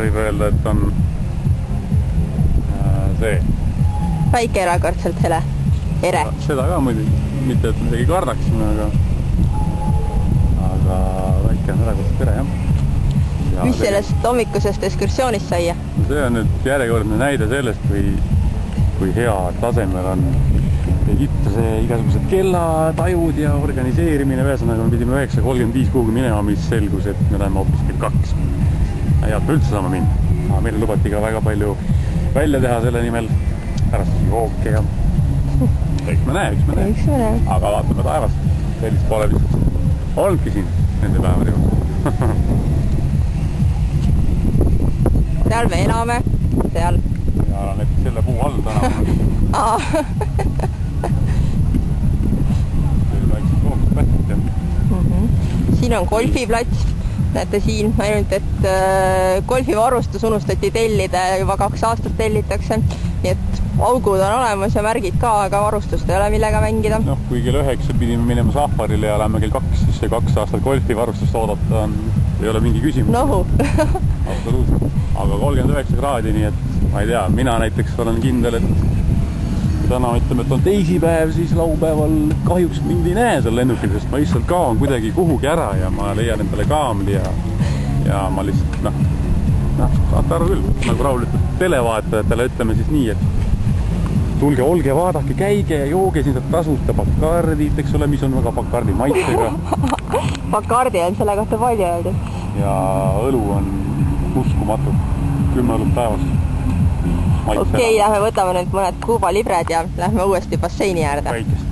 võib öelda, et on see. Väike erakordselt hele. Ere. Seda ka muidugi. Mitte, et midagi kardaksime, aga väike on erakordselt ere, jah. Mis sellest hommikusest ekskursioonist saia? See on nüüd järjekordne näide sellest, kui hea tasemel on Egiptuse igasugused kellatajud ja organiseerimine. Ühesõnaga, me pidime 9.35 kuhugi minema, mis selgus, et me läheme hoopis kell 2. Head me üldse saame minna. Meil lubati ka väga palju välja teha selle nimel. Pärast jooke ja eks me näe. Aga vaatame taevast. Sellist pole lihtsalt olnudki siin nende päevade jooksul. Seal me elame. Seal. Ja näiteks selle puu all täna. Siin on golfiplats. Näete siin ainult, et golfivarustus unustati tellida ja juba 2 aastat tellitakse. Nii et augud on olemas ja märgid ka, aga varustust ei ole millega mängida. Kui kell 9 pidime minema safarile ja läheme kell 2, siis see 2 aastat golfivarustust oodata ei ole mingi küsimus. Nohu. Absoluutselt. Aga 39 kraadi, nii et ma ei tea, mina näiteks olen kindel, et täna ütleme, et on teisipäev, siis laupäeval kahjuks mind ei näe seal lennukil, sest ma lihtsalt kaon kuidagi kuhugi ära ja ma leian endale kaamli ja ma lihtsalt, saate aru küll, nagu Raul ütleb televaatajatele, ütleme siis nii, et tulge, olge, vaadake, käige ja jooge siin saab tasuta Bacardit, eks ole, mis on väga Bacardi maitsega. Bacardi on selle kohta palju öeldud. Ja õlu on uskumatu, 10 õlut päevas. Okei, lähme võtame nüüd mõned Kuuba libred ja lähme uuesti basseini äärde. Väikest.